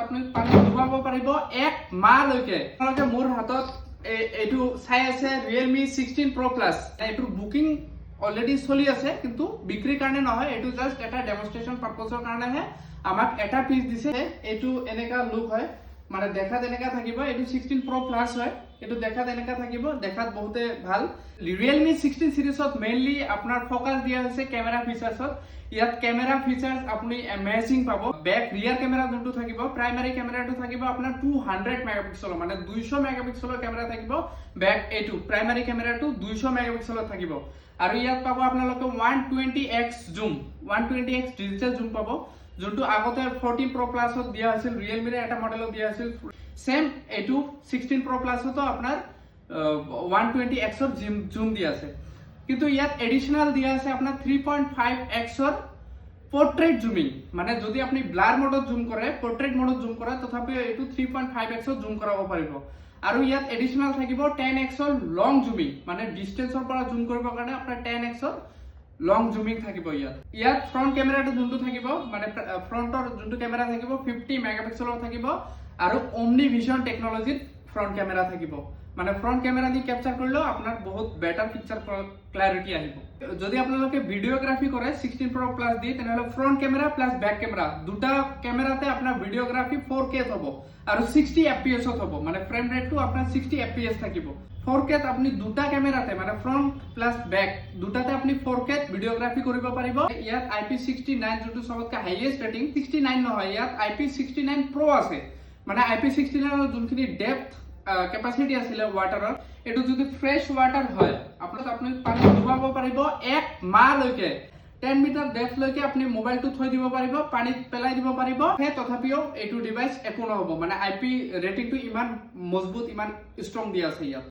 আপুনি পানী ধুৱাব পাৰিব 1 মাহলৈকে। আপোনালোকে মোৰ হাতত এইটো চাই আছে Realme 16 Pro Plus। এইটো বুকিং অলৰেডি চলি আছে, কিন্তু বিক্ৰীৰ কাৰণে নহয়, এইটো জাস্ট এটা ডেমনষ্ট্ৰেচন পাৰপজৰ কাৰণেহে আমাক এটা পিস দিছে। এইটো এনেকা লুক হয়, মানে দেখাত এনেকা থাকিব। এইটো 16 Pro Plus হয়, এইটো দেখাত এনেকা থাকিব, দেখাত বহুতে ভাল। Realme 16 সিরিজত মেইনলি আপোনাৰ ফোকাস দিয়া হৈছে ক্যামেৰা ফিচাৰ্ছত। ইয়াত ক্যামেৰা ফিচাৰ্স আপুনি এমেজিং পাব। ব্যাক ৰিয়াৰ ক্যামেৰা যোনটো থাকিব, প্ৰাইমাৰী ক্যামেৰাটো থাকিব আপোনাৰ 200 মেগাপিক্সেলৰ, মানে 200 মেগাপিক্সেলৰ ক্যামেৰা থাকিব। ব্যাক এইটো প্ৰাইমাৰী ক্যামেৰাটো 200 মেগাপিক্সেলৰ থাকিব। আৰু ইয়াত পাব আপোনালোকে 120x জুম, 120x ডিজিটেল জুম পাব, যোনটো আগতে 14 Pro Plusত দিয়া হৈছিল, Realme এটা মডেলত দিয়া হৈছিল। সেম এইটো 16 Pro Plusতো আপোনাৰ 120x ৰ জুম দিয়া আছে, কিন্তু ইয়াত এডিশনাল দিয়া আছে আপোনাৰ 3.5x ৰ পোৰ্ট্ৰেট জুমিং। মানে যদি আপনি ব্লাৰ মোডত জুম কৰে, পোৰ্ট্ৰেট মোডত জুম কৰে, তথাপিও এইটো 3.5x ত জুম কৰাব পাৰিব। আৰু ইয়াত এডিশনাল থাকিব 10x ৰ লং জুমিং, মানে ডিস্টেন্সৰ পৰা জুম কৰিবৰ কাৰণে আপোনাৰ 10x ৰ লং জুমিং থাকিব। ইয়াত ফ্ৰন্ট ক্যামেৰাটো যোনটো থাকিব, মানে ফ্ৰন্টৰ যোনটো ক্যামেৰা থাকিব 50 মেগাপিক্সেলৰ থাকিব, আৰু ওমনি ভিজন টেকনলজিত ফ্ৰন্ট ক্যামেৰা থাকিব। মানে ফ্ৰন্ট ক্যামেৰা দি ক্যাপচাৰ কৰিলেও আপোনাৰ বহুত বেটাৰ পিকচাৰ ক্লাৰিটি আহিব। যদি আপোনালোকে ভিডিওগ্ৰাফি কৰে 16 Pro Plus দি, তেনেহলে front camera plus back camera দুটা ক্যামেৰাতে আপোনাৰ ভিডিওগ্ৰাফি 4K হ'ব আৰু 60 fps হ'ব, মানে ফ্ৰেম ৰেটটো আপোনাৰ 60 fps থাকিব। 4K আপুনি দুটা ক্যামেৰাতে, মানে ফ্ৰন্ট প্লাস ব্যাক দুটাতে আপুনি 4K ভিডিওগ্ৰাফি কৰিব পাৰিব। ইয়াত IP69 যোনটো সবতকৈ হাইয়েষ্ট ৰেটিং, 69 নহয়, ইয়াত IP69 Pro আছে। মানে IP69 ৰ যোনখিনি ডেপথ ক্যাপাসিটি আছিল ওয়াটাৰৰ, এটো যদি ফ্ৰেশ ওয়াটাৰ হয়, আপুনি পানী ধুৱাব পাৰিব 1 মাহলৈকে। 10 মিটাৰ ডেপথ লৈকে আপুনি মোবাইলটো থৈ দিব পাৰিব, পানীত পেলাই দিব পাৰিব, তথাপিও এইটো ডিভাইস একো নহব। মানে IP ৰেটিংটো ইমান মজবুত, ইমান ষ্ট্ৰং দিয়া আছে ইয়াত।